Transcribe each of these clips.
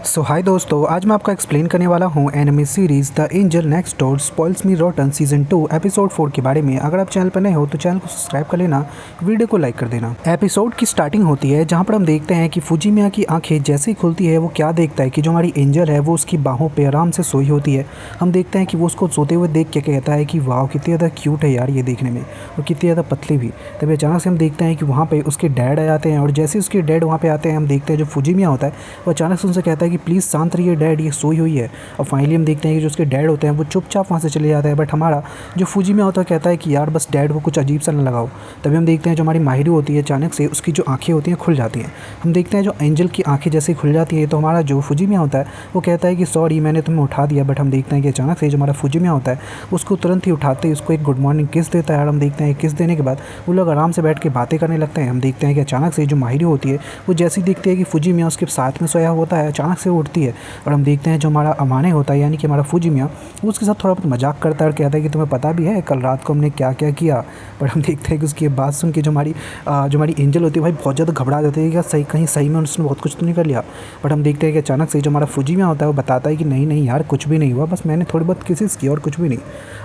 हाय दोस्तों, आज मैं आपको एक्सप्लेन करने वाला हूँ anime series the angel next door spoils me रॉटन season 2 episode 4 के बारे में। अगर आप चैनल पर नए हो तो चैनल को सब्सक्राइब कर लेना, वीडियो को लाइक कर देना। एपिसोड की स्टार्टिंग होती है जहाँ पर हम देखते हैं कि फुजीमिया की आंखें जैसे ही खुलती है वो क्या देखता है कि जो हमारी एंजल है वो उसकी बाहों पर आराम से सोई होती है। हम देखते हैं कि वो उसको सोते हुए देख के कहता है कि वाह कितनी ज़्यादा क्यूट है यार ये देखने में, और कितनी ज़्यादा पतली भी। तभी अचानक से हम देखते हैं कि वहाँ पर उसके डैड आ जाते हैं, और जैसे उसके डैड वहाँ पर आते हैं हम देखते हैं जो फुजीमिया होता है वो अचानक से उनसे कहता है कि प्लीज़ शांत रहिए डैड, ये सोई हुई है। और फाइनली हम देखते हैं कि जो उसके डैड होते हैं वो चुपचाप वहाँ से चले जाते हैं। बट हमारा जो फुजीमिया होता है कहता है कि यार बस डैड को कुछ अजीब सा न लगाओ। तभी हम देखते हैं जो हमारी माहिरू होती है अचानक से उसकी जो आंखें होती हैं खुल जाती हैं। हम देखते हैं जो एंजल की आंखें जैसे खुल जाती है तो हमारा जो फुजीमिया होता है वो कहता है कि सॉरी मैंने तुम्हें उठा दिया। बट हम देखते हैं कि अचानक से जो हमारा फुजीमिया होता है उसको तुरंत ही उठाते ही उसको एक गुड मॉर्निंग किस देता है। और हम देखते हैं किस देने के बाद वो लोग आराम से बैठ के बातें करने लगते हैं। हम देखते हैं कि अचानक से जो माहिरू होती है वो जैसे ही देखती है कि फुजीमिया उसके साथ में सोया होता है अचानक से वो उठती है। और हम देखते हैं जो हमारा अमाने होता है यानी कि हमारा फुजीमिया वो उसके साथ थोड़ा बहुत मजाक करता है और कहता है कि तुम्हें पता भी है कल रात को हमने क्या क्या किया। पर हम देखते हैं कि उसकी बात सुन के जो हमारी एंजल होती है भाई बहुत ज़्यादा घबरा जाती है कि कहीं सही में उसने बहुत कुछ तो नहीं कर लिया। बट हम देखते हैं कि अचानक से जो हमारा फुजीमिया होता है वो बताता है कि नहीं नहीं यार कुछ भी नहीं हुआ, बस मैंने थोड़ी बहुत किसिस की और कुछ भी नहीं।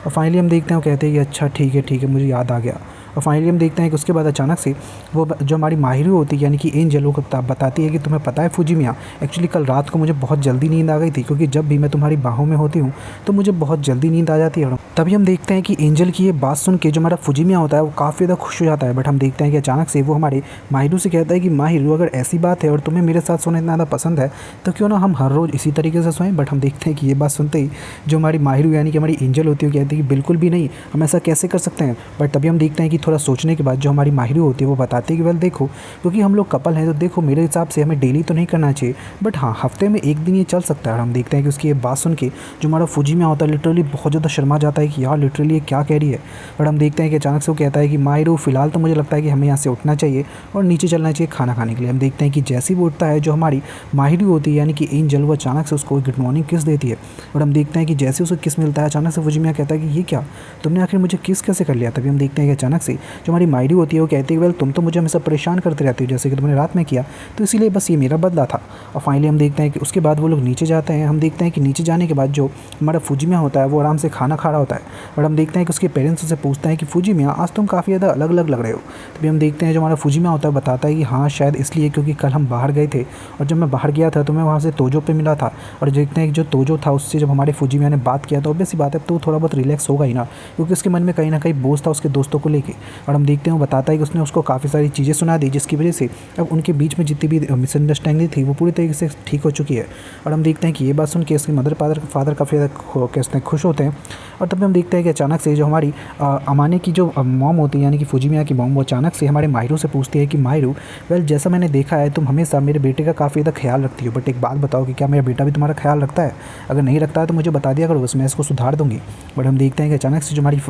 और फाइनली हम देखते हैं वो कहते हैं कि अच्छा ठीक है मुझे याद आ गया। और फाइनली हम देखते हैं कि उसके बाद अचानक से वो जो हमारी माहिरू होती है यानी कि एंजल वो बताती है कि तुम्हें पता है फुजीमिया, एक्चुअली कल रात को मुझे बहुत जल्दी नींद आ गई थी क्योंकि जब भी मैं तुम्हारी बाहों में होती हूँ तो मुझे बहुत जल्दी नींद आ जाती है। तभी हम देखते हैं कि एंजल की ये बात सुन के जो हमारा फुजीमिया होता है वो काफ़ी ज़्यादा खुश हो जाता है। बट हम देखते हैं कि अचानक से वो हमारे माहिरू से कहता है कि माहिरू अगर ऐसी बात है और तुम्हें मेरे साथ सोना इतना ज़्यादा पसंद है तो क्यों ना हम हर रोज़ इसी तरीके से सोएं। बट हम देखते हैं कि ये बात सुनते ही जो हमारी माहिरू यानी कि हमारी एंजल होती है वो कहती है कि बिल्कुल भी नहीं, हम ऐसा कैसे कर सकते हैं। बट तभी हम देखते हैं कि थोड़ा सोचने के बाद जो हमारी माहिरू होती है वो बताती है कि वेल देखो क्योंकि हम लोग कपल हैं तो देखो मेरे हिसाब से हमें डेली तो नहीं करना चाहिए बट हाँ हफ्ते में एक दिन ये चल सकता है। और हम देखते हैं कि उसकी ये बात सुन के जो हमारा फुजीमिया होता है लिटरली बहुत ज़्यादा शर्मा जाता है कि यार लिटरली ये क्या कह रही है। बट हम देखते हैं कि अचानक से वो कहता है कि माहिरू फिलहाल तो मुझे लगता है कि हमें यहाँ से उठना चाहिए और नीचे चलना चाहिए खाना खाने के लिए। हम देखते हैं कि जैसे ही वो उठता है जो हमारी माहिरू होती है यानी कि एंजल वो अचानक से उसको गुड मॉर्निंग किस देती है। और हम देखते हैं कि जैसे उसे किस मिलता है अचानक से फुजीमिया कहता है कि ये क्या, तुमने आखिर मुझे किस कैसे कर लिया। तभी हम देखते हैं कि अचानक से जो हमारी माहिरू होती है वो कहती है वेल तुम तो मुझे हमेशा परेशान करते रहती हो जैसे कि तुमने रात में किया, तो इसीलिए बस ये मेरा बदला था। और फाइनली हम देखते हैं कि उसके बाद वो लोग नीचे जाते हैं। हम देखते हैं कि नीचे जाने के बाद जो हमारा फुजीमिया होता है वो आराम से खाना खा रहा होता है। और हम देखते हैं कि उसके पेरेंट्स उससे पूछते हैं कि फुजीमिया आज तुम काफ़ी ज़्यादा अलग अलग लग रहे हो। तभी हम देखते हैं जो हमारा फुजीमिया होता है बताता है कि हाँ शायद इसलिए क्योंकि कल हम बाहर गए थे और जब मैं बाहर गया था तो मैं वहाँ से तोजो पे मिला था। और देखते हैं कि जो तोजो था उससे जब हमारे फुजीमिया ने बात किया तो ऑब्वियस सी बात है तो थोड़ा बहुत रिलैक्स होगा ही ना, क्योंकि उसके मन में कहीं ना कहीं बोझ था उसके दोस्तों को लेके। और हम देखते हैं वो बताता है कि उसने उसको काफ़ी सारी चीज़ें सुना दी जिसकी वजह से अब उनके बीच में जितनी भी मिसअंडरस्टैंडिंग थी वो पूरी तरीके से ठीक हो चुकी है। और हम देखते हैं कि ये बात सुन के उसकी मदर फादर काफ़ी ज़्यादा खुश होते हैं। और तब हम देखते हैं कि अचानक से जो हमारी अमाने की जो मॉम होती है यानी कि फुजीमिया की मॉम वो अचानक से हमारे माहिरू से पूछती है कि माहिरू वेल जैसा मैंने देखा है तुम हमेशा मेरे बेटे का काफ़ी ज़्यादा ख्याल रखती हो, बट एक बात बताओ कि क्या मेरा बेटा भी तुम्हारा ख्याल रखता है, अगर नहीं रखता है तो मुझे बता दिया करो, बस मैं इसको सुधार दूँगी। बट हम देखते हैं कि अचानक से जो हमारी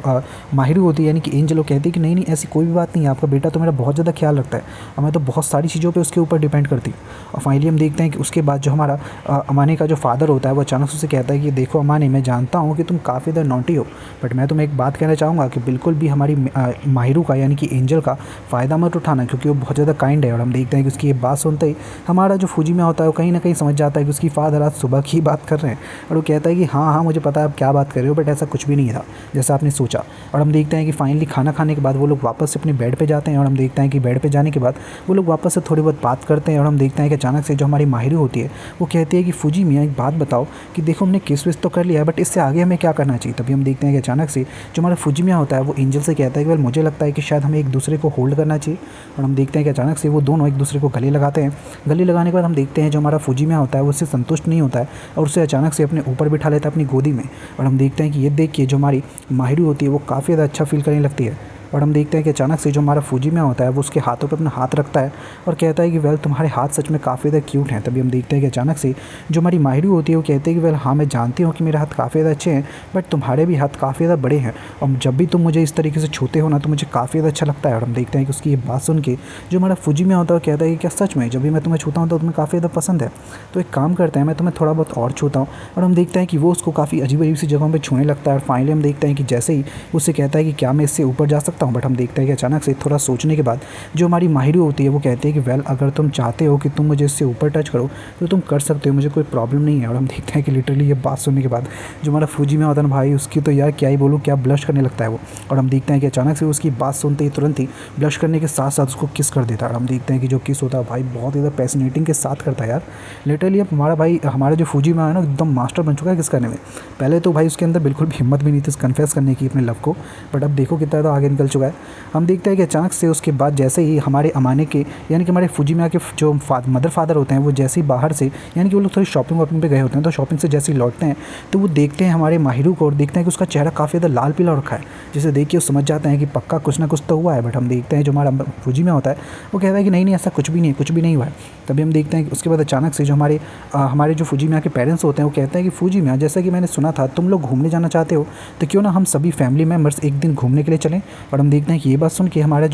माहिरू होती है यानी कि एंजल कहती है कि नहीं ऐसी कोई भी बात नहीं है, आपका बेटा तो मेरा बहुत ज़्यादा ख्याल रखता है और मैं तो बहुत सारी चीज़ों पे उसके ऊपर डिपेंड करती हूँ। और फाइनली हम देखते हैं कि उसके बाद जो हमारा अमाने का जो फादर होता है वो अचानक से उसे कहता है कि देखो अमाने मैं जानता हूँ कि तुम काफ़ी ज़्यादा नॉटी हो, बट मैं तुम्हें एक बात कहना चाहूँगा कि बिल्कुल भी हमारी माहिरू का यानी कि एंजल का फ़ायदा मत उठाना क्योंकि वो बहुत ज़्यादा काइंड है। और हम देखते हैं कि उसकी ये बात सुनते ही हमारा जो फुजीमिया होता है वो कहीं ना कहीं समझ जाता है कि उसकी फादर आज सुबह की बात कर रहे हैं। और वो कहता है कि हाँ मुझे पता है आप क्या बात कर रहे हो, बट ऐसा कुछ भी नहीं था जैसा आपने सोचा। और हम देखते हैं कि फाइनली खाना खाने के बाद वो लोग वापस से अपने बेड पे जाते हैं। और हम देखते हैं कि बेड पे जाने के बाद वो लोग वापस से थोड़ी बहुत बात करते हैं। और हम देखते हैं कि अचानक से जो हमारी माहिरू होती है वो कहती है कि फुजीमिया एक बात बताओ कि देखो हमने किस विस तो कर लिया है बट इससे आगे हमें क्या करना चाहिए। तभी हम देखते हैं कि अचानक से जो हमारा फुजीमिया होता है वो एंजल से कहता है कि वेल मुझे लगता है कि शायद हमें एक दूसरे को होल्ड करना चाहिए। और हम देखते हैं कि अचानक से वो दोनों एक दूसरे को गले लगाते हैं। गले लगाने के बाद हम देखते हैं जो हमारा फुजीमिया होता है वो उससे संतुष्ट नहीं होता है और उसे अचानक से अपने ऊपर बिठा लेता है अपनी गोदी में। और हम देखते हैं कि ये देख के जो हमारी माहिरू होती है वो काफ़ी ज़्यादा अच्छा फील करने लगती है। और हम देखते हैं कि अचानक से जो हमारा फुजीमिया होता है वो उसके हाथों पे अपना हाथ रखता है और कहता है कि वेल तुम्हारे हाथ सच में काफ़ी ज़्यादा क्यूट हैं। तभी हम देखते हैं कि अचानक से जो हमारी माहिरू होती है वो कहते हैं कि वेल हाँ मैं जानती हूँ कि मेरे हाथ काफ़ी ज़्यादा अच्छे हैं बट तुम्हारे भी हाथ काफ़ी ज़्यादा बड़े हैं और जब भी तुम मुझे इस तरीके से छूते हो ना तो मुझे काफ़ी ज़्यादा अच्छा लगता है। और हम देखते हैं कि उसकी ये बात सुन के जो हमारा फुजीमिया होता है वो कहता है कि क्या सच में जब भी मैं तुम्हें छूता हूँ तो तुम्हें काफ़ी ज़्यादा पसंद है, तो एक काम करते हैं मैं तुम्हें थोड़ा बहुत और छूता हूँ। और हम देखते हैं कि वो उसको काफ़ी अजीब अजीब सी जगहों पर छूने लगता है। और फाइनली हम देखते हैं कि जैसे ही उससे कहता है कि क्या मैं इससे ऊपर जा सकता सकता हूँ। बट हम देखते हैं कि अचानक से थोड़ा सोचने के बाद जो हमारी माहिरू होती है वो कहती है कि वेल अगर तुम चाहते हो कि तुम मुझे इससे ऊपर टच करो तो तुम कर सकते हो, मुझे कोई प्रॉब्लम नहीं है। और हम देखते हैं कि लिटरली ये बात सुनने के बाद जो हमारा फूजी में होता है ना भाई, उसकी तो यार क्या ही बोलूँ, क्या ब्लश करने लगता है वो। और हम देखते हैं कि अचानक से उसकी बात सुनते ही तुरंत ही ब्लश करने के साथ साथ उसको किस कर देता है। और हम देखते हैं कि जो किस होता है भाई बहुत ज़्यादा पैसिनेटिंग के साथ करता है यार। लिटरली अब हमारा भाई हमारा जो फूजी में है ना एकदम मास्टर बन चुका है किस करने में। पहले तो भाई उसके अंदर बिल्कुल भी हिम्मत भी नहीं थी कन्फेस करने की अपने लव को, बट अब देखो कितना ज़्यादा आगे निकल चुका है। हम देखते हैं कि अचानक से उसके बाद जैसे ही हमारे अमाने के यानी कि हमारे फुजिमिया के जो मदर फादर होते हैं वो जैसे ही बाहर से यानी कि वो लोग थोड़ी शॉपिंग वॉपिंग पे गए होते हैं, तो शॉपिंग से जैसे ही लौटते हैं तो वो देखते हैं हमारे माहिरू को और देखते हैं कि उसका चेहरा काफ़ी ज़्यादा लाल पीला हो रखा है, जिसे देख के वो समझ जाते हैं कि पक्का कुछ ना कुछ तो हुआ है। बट हम देखते हैं जो हमारा फुजिमिया होता है वो कहता है कि नहीं नहीं ऐसा कुछ भी नहीं है, कुछ भी नहीं हुआ है। तभी हम देखते हैं कि उसके बाद अचानक से जो हमारे जो फुजिमिया के पेरेंट्स होते हैं वो कहते हैं कि फुजिमिया जैसा कि मैंने सुना था तुम लोग घूमने जाना चाहते हो, तो क्यों ना हम सभी फैमिली मेम्बर्स एक दिन घूमने के लिए चलें। और हम देखते हैं कि ये बात सुन के हमारी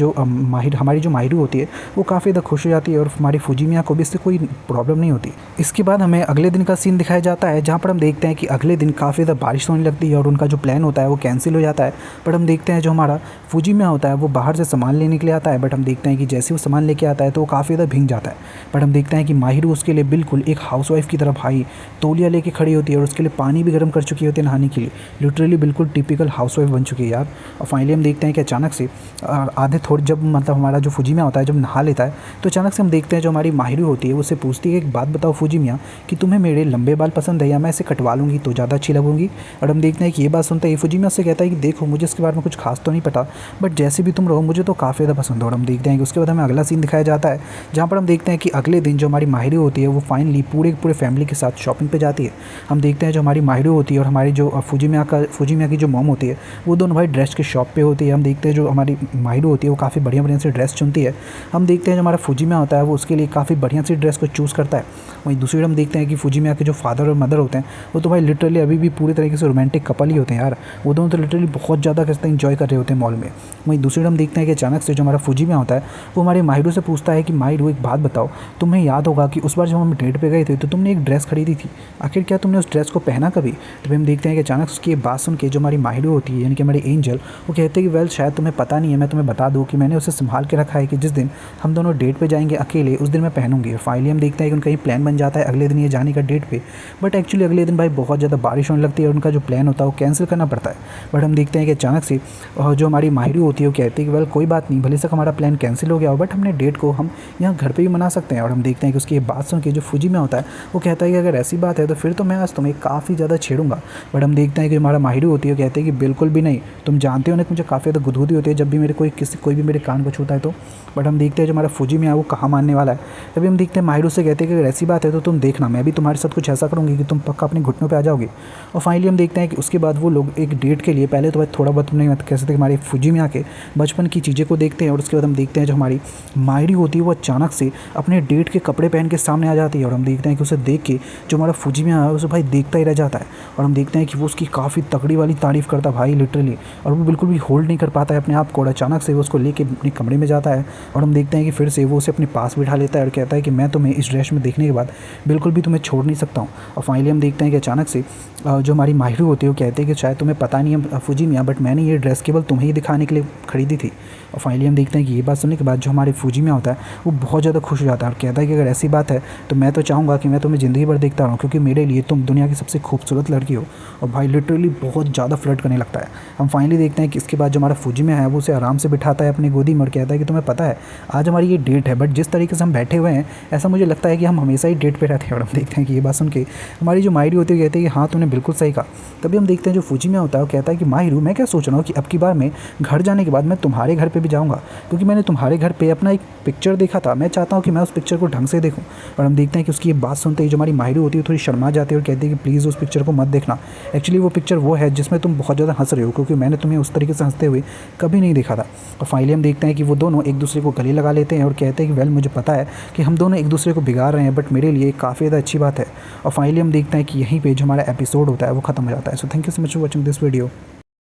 जो माहिरू होती है वो काफ़ी ज़्यादा खुश हो जाती है और हमारी फुजिमिया को भी इससे कोई प्रॉब्लम नहीं होती। इसके बाद हमें अगले दिन का सीन दिखाया जाता है जहाँ पर हम देखते हैं कि अगले दिन काफ़ी ज़्यादा बारिश होने लगती है और उनका जो प्लान होता है वो कैंसिल हो जाता है। बट हम देखते हैं जो हमारा फुजिमिया होता है वो बाहर से सामान लेने के लिए आता है, बट हम देखते हैं कि जैसे वो सामान लेके आता है तो वो काफ़ी ज़्यादा भीग जाता है। बट हम देखते हैं कि माहिरू उसके लिए बिल्कुल एक हाउसवाइफ की तरह भाई तौलिया लेके खड़ी होती है और उसके लिए पानी भी गर्म कर चुकी होती है नहाने के लिए। लिटरली बिल्कुल टिपिकल हाउसवाइफ बन चुकी है यार। और फाइनली हम देखते हैं कि अचानक से आधे थोड़ी जब मतलब हमारा जो फुजिमिया होता है जब नहा लेता है तो अचानक से हम देखते हैं जो हमारी माहिरू होती है वो उससे पूछती है एक बात बताओ फुजिमिया कि तुम्हें मेरे लंबे बाल पसंद है या मैं इसे कटवा लूँगी तो ज़्यादा अच्छी लगूंगी। और हम देखते हैं कि ये बात सुनते ही फुजिमिया से कहता है कि देखो मुझे इसके बारे में कुछ खास तो नहीं पता, बट जैसे भी तुम रहो मुझे तो काफ़ी ज़्यादा पसंद हो। और हम देखते हैं कि उसके बाद हमें अगला सीन दिखाया जाता है जहाँ पर हम देखते हैं कि अगले दिन जो हमारी माहिरू होती है वो फाइनली पूरे फैमिली के साथ शॉपिंग पे जाती है। हम देखते हैं जो हमारी माहिरू होती है और हमारी जो फुजिमिया की जो मॉम होती है वो दोनों भाई ड्रेस के शॉप पे होती है। हम देखते हैं जो हमारी माहिरू होती है वो काफ़ी बढ़िया से ड्रेस चुनती है। हम देखते हैं जो हमारा फुजिमिया होता है वो उसके लिए काफ़ी बढ़िया सी ड्रेस को चूज़ करता है। वहीं दूसरी हम देखते हैं कि फुजिमिया के जो फादर और मदर होते हैं वो तो भाई लिटरली अभी भी पूरी तरीके से रोमांटिक कपल ही होते हैं यार। वो दोनों तो लिटरली बहुत ज़्यादा कैसे इंजॉय कर रहे होते हैं मॉल में। वहीं दूसरी हम देखते हैं कि अचानक से जो हमारा फुजिमिया होता है वो हमारे माहिरू से पूछता है कि माहिरू एक बात बताओ, तुम्हें याद होगा कि उस बार जब हम डेट पे गए थे तो तुमने एक ड्रेस खरीदी थी, आखिर क्या तुमने उस ड्रेस को पहना कभी? तो हम देखते हैं कि अचानक उसकी बात सुन के जो हमारी माहिरू होती है यानी कि हमारी एंजल वो कहते हैं कि वेल शायद तुम्हें पता नहीं है, मैं तुम्हें बता दूँ कि मैंने उसे संभाल के रखा है कि जिस दिन हम दोनों डेट पे जाएंगे अकेले उस दिन मैं पहनूंगी। और फाइनली हम देखते हैं कि उनका ही प्लान बन जाता है अगले दिन ये जाने का डेट पे, बट एक्चुअली अगले दिन भाई बहुत ज़्यादा बारिश होने लगती है और उनका जो प्लान होता है वो कैंसिल करना पड़ता है। बट हम देखते हैं कि अचानक से जो हमारी माहिरू होती है वो कहती है कि वेल कोई बात नहीं, भले से हमारा प्लान कैंसिल हो गया हो बट हमने डेट को हम यहाँ घर पर भी मना सकते हैं। और हम देखते हैं कि उसकी ये बात सुन के जो फुजिमिया होता है वो कहता है कि अगर ऐसी बात है तो फिर तो मैं आज तुम्हें काफ़ी ज़्यादा छेड़ूंगा। बट हम देखते हैं कि हमारा माहिरू होती है वो कहते हैं कि बिल्कुल भी नहीं, तुम जानते हो ना मुझे काफ़ी ज़्यादा गुदगुदी होती है जब भी मेरे कोई भी मेरे कान को छूता है तो। बट हम देखते हैं जो हमारा फुजिमिया है वो कहाँ मानने वाला है। तभी हम देखते हैं माहिरू से कहते हैं कि अगर ऐसी बात है तो तुम देखना मैं भी तुम्हारे साथ कुछ ऐसा करूँगी कि तुम पक्का अपने घुटनों पे आ जाओगे। और फाइनली हम देखते हैं कि उसके बाद वो लोग एक डेट के लिए पहले तो भाई थोड़ा बहुत नहीं कह सकते हमारे फुजिमिया के बचपन की चीज़ें को देखते हैं। और उसके बाद हम देखते हैं जो हमारी माहिरू होती है वो अचानक से अपने डेट के कपड़े पहन के सामने आ जाती है। और हम देखते हैं कि उसे देख के जो हमारा फुजिमिया है उसे भाई देखता ही रह जाता है। और हम देखते हैं कि वो उसकी काफ़ी तगड़ी वाली तारीफ़ करता भाई लिटरली, और वो बिल्कुल भी होल्ड नहीं कर पाता है अपने आप को। और अचानक से वो उसको लेके अपने कमरे में जाता है और हम देखते हैं कि फिर से वो उसे अपने पास बिठा लेता है और कहता है कि मैं तुम्हें इस ड्रेस में देखने के बाद बिल्कुल भी तुम्हें छोड़ नहीं सकता हूँ। और फाइनली हम देखते हैं कि अचानक से जो हमारी माहिरू होती है वो कहते हैं कि शायद तुम्हें पता नहीं है फुजिमिया, बट मैंने ये ड्रेस केवल तुम्हें ही दिखाने के लिए खरीदी थी। और फाइनली हम देखते हैं कि ये बात सुनने के बाद जो हमारे फुजिमिया होता है वो बहुत ज़्यादा खुश हो जाता है और कहता है कि अगर ऐसी बात है तो मैं तो चाहूँगा कि मैं तुम्हें ज़िंदगी भर देखता रहूँ क्योंकि मेरे लिए तुम दुनिया की सबसे खूबसूरत लड़की हो। और भाई लिटरली बहुत ज़्यादा फ्लर्ट करने लगता है। हम फाइनली देखते हैं कि इसके बाद जो हमारा फुजिमिया है वो उसे आराम से बिठाता है अपनी गोदी में और कहता है कि तुम्हें पता है आज हमारी ये डेट है, बट जिस तरीके से हम बैठे हुए हैं ऐसा मुझे लगता है कि हम हमेशा ही डेट पे रहते हैं। और हम देखते हैं कि ये बात सुन के हमारी जो माहिरू होती है कहती है कि हाँ तुमने बिल्कुल सही कहा। तभी हम देखते हैं जो फुजिमिया होता है वो कहता है कि माहिरू मैं क्या सोच रहा हूँ कि अब की बार मैं घर जाने के बाद मैं तुम्हारे घर पे भी जाऊँगा क्योंकि मैंने तुम्हारे घर पे अपना एक पिक्चर देखा था, मैं चाहता हूँ कि मैं उस पिक्चर को ढंग से देखूँ। और हम देखते हैं कि उसकी ये बात सुनते ही जो हमारी माहिरू होती है थोड़ी शर्मा जाती है और कहती है कि प्लीज़ उस पिक्चर को मत देखना, एक्चुअली वो पिक्चर वो है जिसमें तुम बहुत ज़्यादा हंस रहे हो क्योंकि मैंने तुम्हें उस तरीके से हंसते हुए कभी नहीं देखा था। और फाइनली हम देखते हैं कि वो दोनों एक दूसरे को गले लगा लेते हैं और कहते हैं कि वेल मुझे पता है कि हम दोनों एक दूसरे को बिगाड़ रहे हैं बट मेरे लिए काफ़ी ज़्यादा अच्छी बात है। और फाइनली हम देखते हैं कि यहीं पे जो हमारा एपिसोड होता है वो ख़त्म हो जाता है। So thank you so much for watching this video.